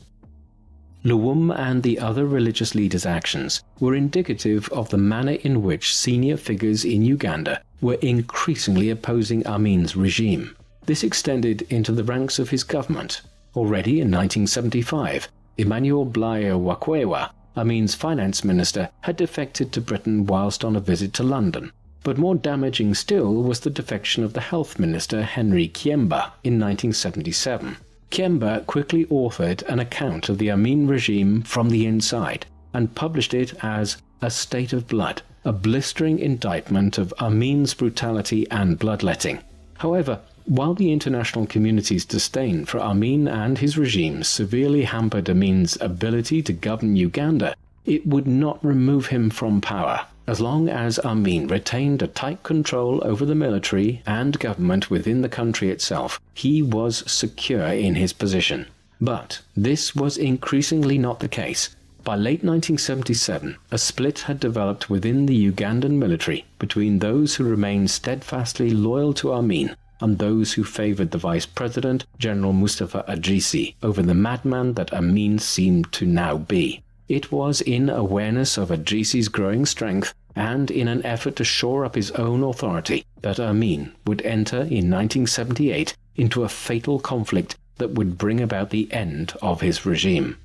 Luwum and the other religious leaders' actions were indicative of the manner in which senior figures in Uganda were increasingly opposing Amin's regime. This extended into the ranks of his government. Already in 1975, Emmanuel Blayo Wakwewa, Amin's finance minister, had defected to Britain whilst on a visit to London. But more damaging still was the defection of the health minister Henry Kiemba in 1977. Kiemba quickly authored an account of the Amin regime from the inside and published it as A State of Blood, a blistering indictment of Amin's brutality and bloodletting. However, while the international community's disdain for Amin and his regime severely hampered Amin's ability to govern Uganda, it would not remove him from power. As long as Amin retained a tight control over the military and government within the country itself, he was secure in his position. But this was increasingly not the case. By late 1977, a split had developed within the Ugandan military between those who remained steadfastly loyal to Amin and those who favoured the Vice President, General Mustafa Adrisi, over the madman that Amin seemed to now be. It was in awareness of Adrisi's growing strength and in an effort to shore up his own authority that Amin would enter in 1978 into a fatal conflict that would bring about the end of his regime.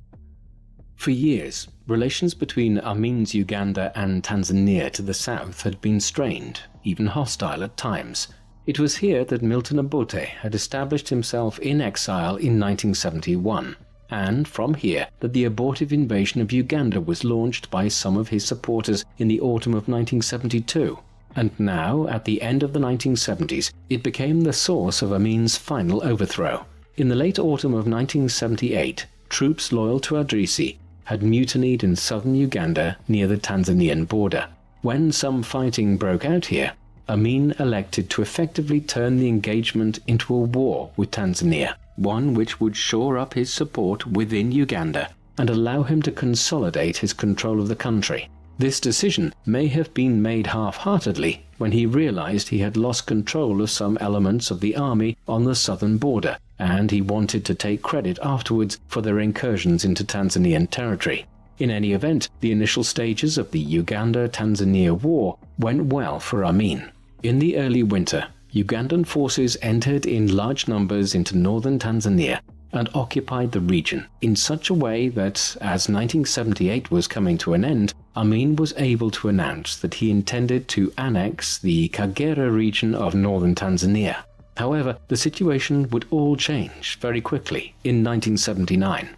For years, relations between Amin's Uganda and Tanzania to the south had been strained, even hostile at times. It was here that Milton Abote had established himself in exile in 1971, and from here that the abortive invasion of Uganda was launched by some of his supporters in the autumn of 1972. And now, at the end of the 1970s, it became the source of Amin's final overthrow. In the late autumn of 1978, troops loyal to Adrisi had mutinied in southern Uganda near the Tanzanian border. When some fighting broke out here, Amin elected to effectively turn the engagement into a war with Tanzania, one which would shore up his support within Uganda and allow him to consolidate his control of the country. This decision may have been made half-heartedly when he realized he had lost control of some elements of the army on the southern border, and he wanted to take credit afterwards for their incursions into Tanzanian territory. In any event, the initial stages of the Uganda-Tanzania war went well for Amin. In the early winter, Ugandan forces entered in large numbers into northern Tanzania and occupied the region in such a way that, as 1978 was coming to an end, Amin was able to announce that he intended to annex the Kagera region of northern Tanzania. However, the situation would all change very quickly in 1979.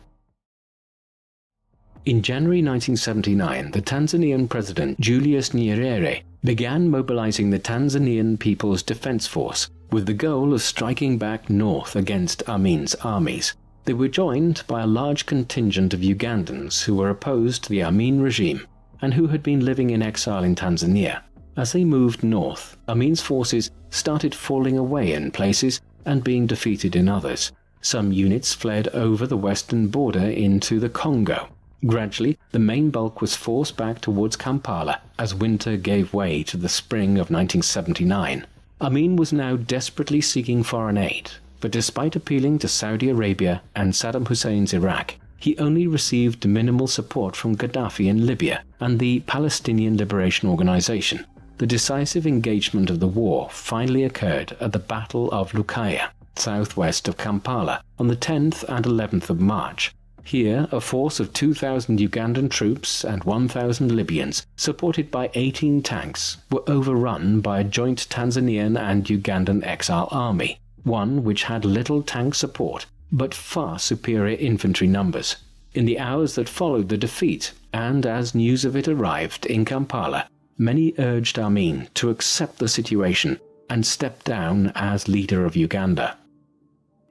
In January 1979, the Tanzanian President Julius Nyerere began mobilizing the Tanzanian People's Defense Force with the goal of striking back north against Amin's armies. They were joined by a large contingent of Ugandans who were opposed to the Amin regime and who had been living in exile in Tanzania. As they moved north, Amin's forces started falling away in places and being defeated in others. Some units fled over the western border into the Congo. Gradually, the main bulk was forced back towards Kampala as winter gave way to the spring of 1979. Amin was now desperately seeking foreign aid, but despite appealing to Saudi Arabia and Saddam Hussein's Iraq, he only received minimal support from Gaddafi in Libya and the Palestinian Liberation Organization. The decisive engagement of the war finally occurred at the Battle of Lukaya, southwest of Kampala, on the 10th and 11th of March. Here, a force of 2,000 Ugandan troops and 1,000 Libyans, supported by 18 tanks, were overrun by a joint Tanzanian and Ugandan Exile army, one which had little tank support, but far superior infantry numbers. In the hours that followed the defeat, and as news of it arrived in Kampala, many urged Amin to accept the situation and step down as leader of Uganda.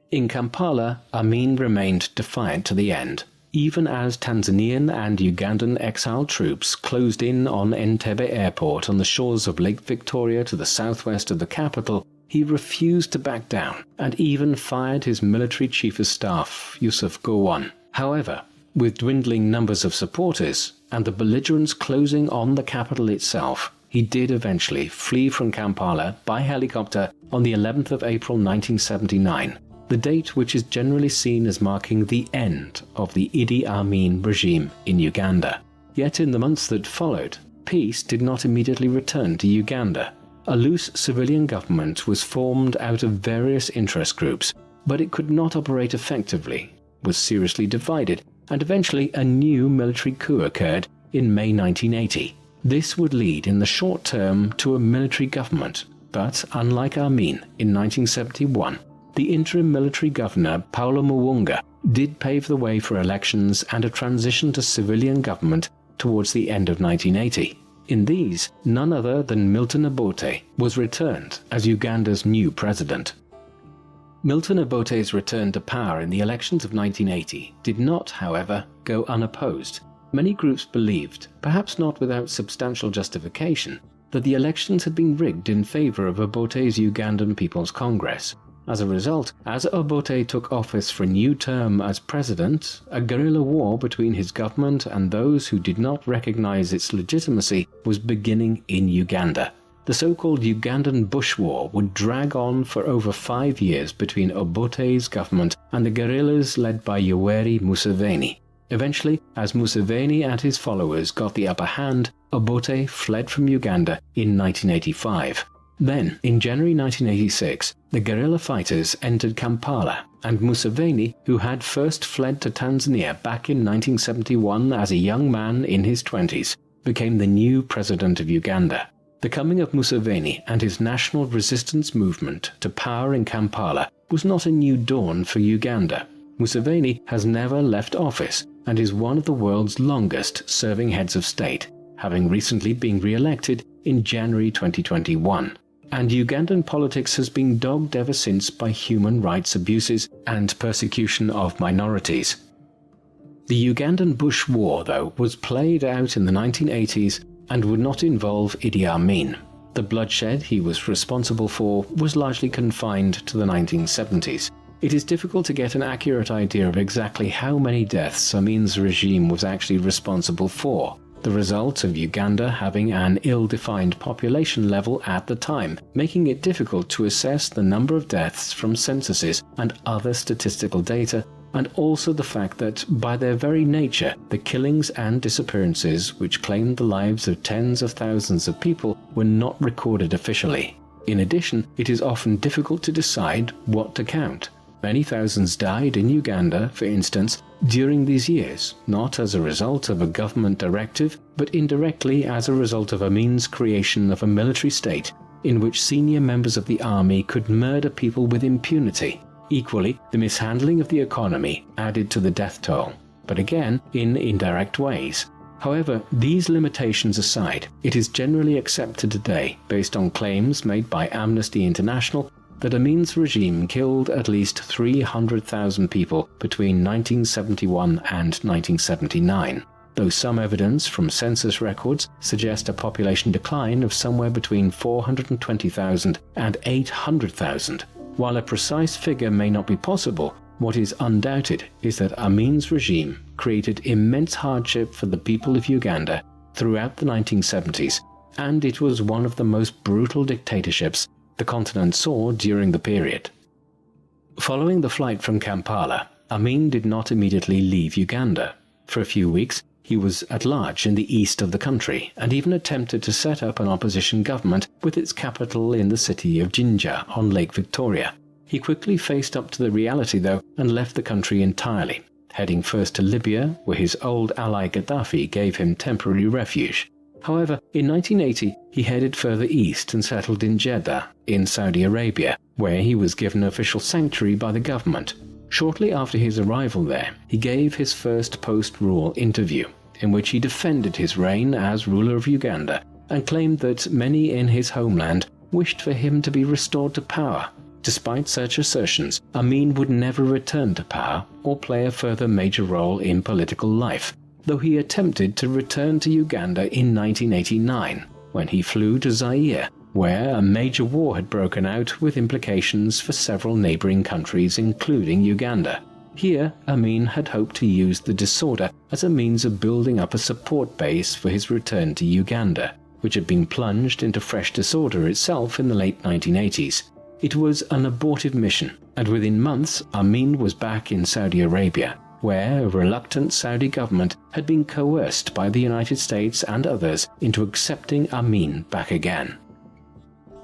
In Kampala, Amin remained defiant to the end. Even as Tanzanian and Ugandan exile troops closed in on Entebbe airport on the shores of Lake Victoria to the southwest of the capital, he refused to back down and even fired his military chief of staff, Yusuf Gowon. However, with dwindling numbers of supporters and the belligerents closing on the capital itself, he did eventually flee from Kampala by helicopter on the 11th of April 1979, the date which is generally seen as marking the end of the Idi Amin regime in Uganda. Yet in the months that followed, peace did not immediately return to Uganda. A loose civilian government was formed out of various interest groups, but it could not operate effectively, was seriously divided, and eventually a new military coup occurred in May 1980. This would lead in the short term to a military government, but unlike Amin in 1971, the interim military governor Paulo Muwanga did pave the way for elections and a transition to civilian government towards the end of 1980. In these, none other than Milton Abote was returned as Uganda's new president. Milton Abote's return to power in the elections of 1980 did not, however, go unopposed. Many groups believed, perhaps not without substantial justification, that the elections had been rigged in favor of Abote's Ugandan People's Congress. As a result, as Abote took office for a new term as president, a guerrilla war between his government and those who did not recognize its legitimacy was beginning in Uganda. The so-called Ugandan Bush War would drag on for over 5 years between Obote's government and the guerrillas led by Yoweri Museveni. Eventually, as Museveni and his followers got the upper hand, Abote fled from Uganda in 1985. Then, in January 1986, the guerrilla fighters entered Kampala, and Museveni, who had first fled to Tanzania back in 1971 as a young man in his 20s, became the new president of Uganda. The coming of Museveni and his national resistance movement to power in Kampala was not a new dawn for Uganda. Museveni has never left office and is one of the world's longest-serving heads of state, having recently been re-elected in January 2021. And Ugandan politics has been dogged ever since by human rights abuses and persecution of minorities. The Ugandan Bush War, though, was played out in the 1980s and would not involve Idi Amin. The bloodshed he was responsible for was largely confined to the 1970s. It is difficult to get an accurate idea of exactly how many deaths Amin's regime was actually responsible for, the result of Uganda having an ill-defined population level at the time, making it difficult to assess the number of deaths from censuses and other statistical data, and also the fact that, by their very nature, the killings and disappearances which claimed the lives of tens of thousands of people were not recorded officially. In addition, it is often difficult to decide what to count. Many thousands died in Uganda, for instance, during these years, not as a result of a government directive, but indirectly as a result of Amin's creation of a military state in which senior members of the army could murder people with impunity. Equally, the mishandling of the economy added to the death toll, but again in indirect ways. However, these limitations aside, it is generally accepted today, based on claims made by Amnesty International, that Amin's regime killed at least 300,000 people between 1971 and 1979, though some evidence from census records suggest a population decline of somewhere between 420,000 and 800,000. While a precise figure may not be possible, what is undoubted is that Amin's regime created immense hardship for the people of Uganda throughout the 1970s, and it was one of the most brutal dictatorships the continent saw during the period. Following the flight from Kampala, Amin did not immediately leave Uganda. For a few weeks, he was at large in the east of the country and even attempted to set up an opposition government with its capital in the city of Jinja on Lake Victoria. He quickly faced up to the reality, though, and left the country entirely, heading first to Libya, where his old ally Gaddafi gave him temporary refuge. However, in 1980, he headed further east and settled in Jeddah, in Saudi Arabia, where he was given official sanctuary by the government. Shortly after his arrival there, he gave his first post-rule interview, in which he defended his reign as ruler of Uganda and claimed that many in his homeland wished for him to be restored to power. Despite such assertions, Amin would never return to power or play a further major role in political life, though he attempted to return to Uganda in 1989, when he flew to Zaire, where a major war had broken out with implications for several neighboring countries, including Uganda. Here, Amin had hoped to use the disorder as a means of building up a support base for his return to Uganda, which had been plunged into fresh disorder itself in the late 1980s. It was an abortive mission, and within months Amin was back in Saudi Arabia, where a reluctant Saudi government had been coerced by the United States and others into accepting Amin back again.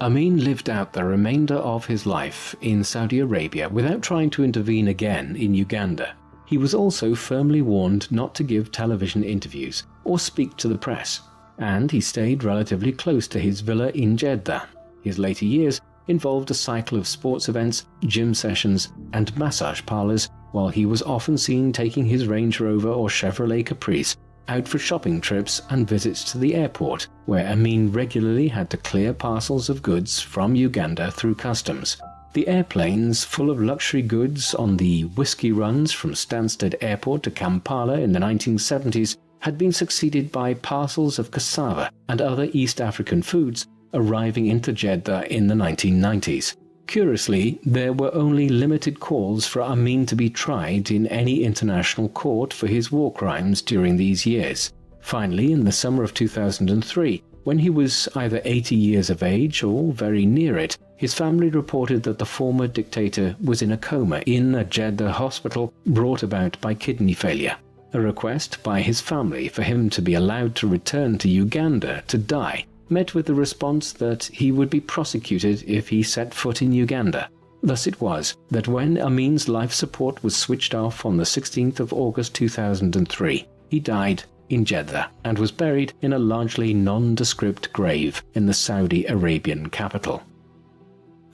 Amin lived out the remainder of his life in Saudi Arabia without trying to intervene again in Uganda. He was also firmly warned not to give television interviews or speak to the press, and he stayed relatively close to his villa in Jeddah. His later years involved a cycle of sports events, gym sessions, and massage parlors, while he was often seen taking his Range Rover or Chevrolet Caprice out for shopping trips and visits to the airport, where Amin regularly had to clear parcels of goods from Uganda through customs. The airplanes full of luxury goods on the whiskey runs from Stansted Airport to Kampala in the 1970s had been succeeded by parcels of cassava and other East African foods arriving into Jeddah in the 1990s. Curiously, there were only limited calls for Amin to be tried in any international court for his war crimes during these years. Finally, in the summer of 2003, when he was either 80 years of age or very near it, his family reported that the former dictator was in a coma in a Jeddah hospital brought about by kidney failure. A request by his family for him to be allowed to return to Uganda to die met with the response that he would be prosecuted if he set foot in Uganda. Thus it was that when Amin's life support was switched off on the 16th of August 2003, he died in Jeddah and was buried in a largely nondescript grave in the Saudi Arabian capital.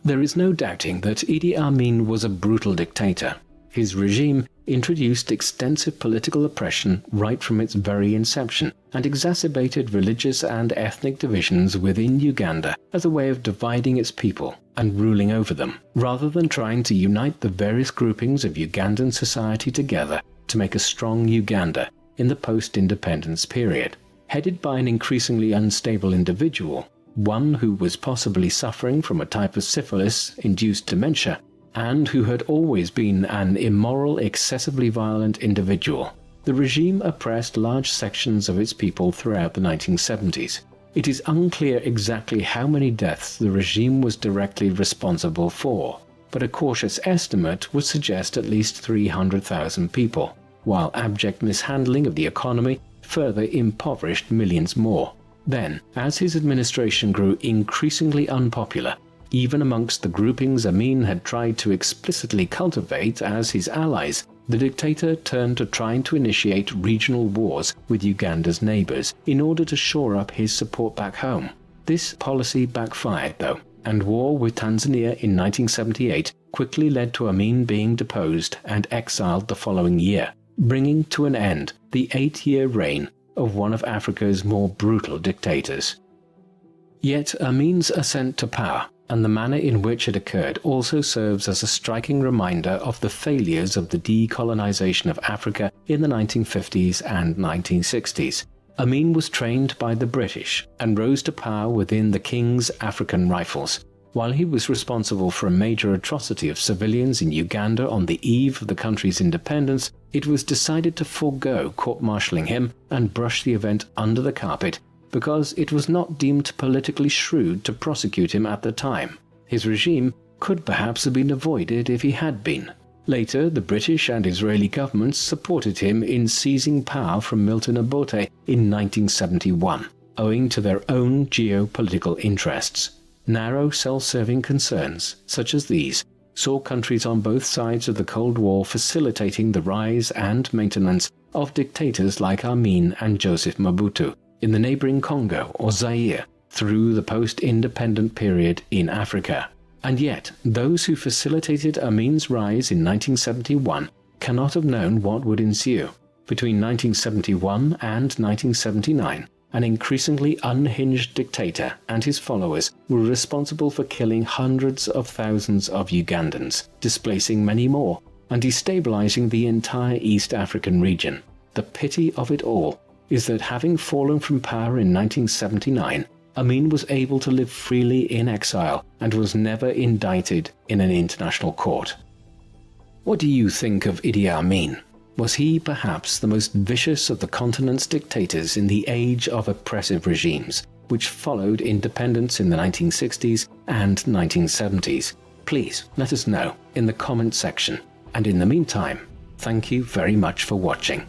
There is no doubting that Idi Amin was a brutal dictator. His regime introduced extensive political oppression right from its very inception and exacerbated religious and ethnic divisions within Uganda as a way of dividing its people and ruling over them, rather than trying to unite the various groupings of Ugandan society together to make a strong Uganda in the post-independence period. Headed by an increasingly unstable individual, one who was possibly suffering from a type of syphilis-induced dementia, and who had always been an immoral, excessively violent individual, the regime oppressed large sections of its people throughout the 1970s. It is unclear exactly how many deaths the regime was directly responsible for, but a cautious estimate would suggest at least 300,000 people, while abject mishandling of the economy further impoverished millions more. Then, as his administration grew increasingly unpopular, even amongst the groupings Amin had tried to explicitly cultivate as his allies, the dictator turned to trying to initiate regional wars with Uganda's neighbors in order to shore up his support back home. This policy backfired, though, and war with Tanzania in 1978 quickly led to Amin being deposed and exiled the following year, bringing to an end the 8-year reign of one of Africa's more brutal dictators. Yet Amin's ascent to power and the manner in which it occurred also serves as a striking reminder of the failures of the decolonization of Africa in the 1950s and 1960s. Amin was trained by the British and rose to power within the King's African Rifles. While he was responsible for a major atrocity of civilians in Uganda on the eve of the country's independence, it was decided to forego court-martialing him and brush the event under the carpet because it was not deemed politically shrewd to prosecute him at the time. His regime could perhaps have been avoided if he had been. Later, the British and Israeli governments supported him in seizing power from Milton Abote in 1971, owing to their own geopolitical interests. Narrow, self-serving concerns, such as these, saw countries on both sides of the Cold War facilitating the rise and maintenance of dictators like Amin and Joseph Mobutu in the neighboring Congo or Zaire through the post-independent period in Africa. And yet, those who facilitated Amin's rise in 1971 cannot have known what would ensue. Between 1971 and 1979, an increasingly unhinged dictator and his followers were responsible for killing hundreds of thousands of Ugandans, displacing many more, and destabilizing the entire East African region. The pity of it all is that having fallen from power in 1979, Amin was able to live freely in exile and was never indicted in an international court. What do you think of Idi Amin? Was he perhaps the most vicious of the continent's dictators in the age of oppressive regimes, which followed independence in the 1960s and 1970s? Please let us know in the comment section. And in the meantime, thank you very much for watching.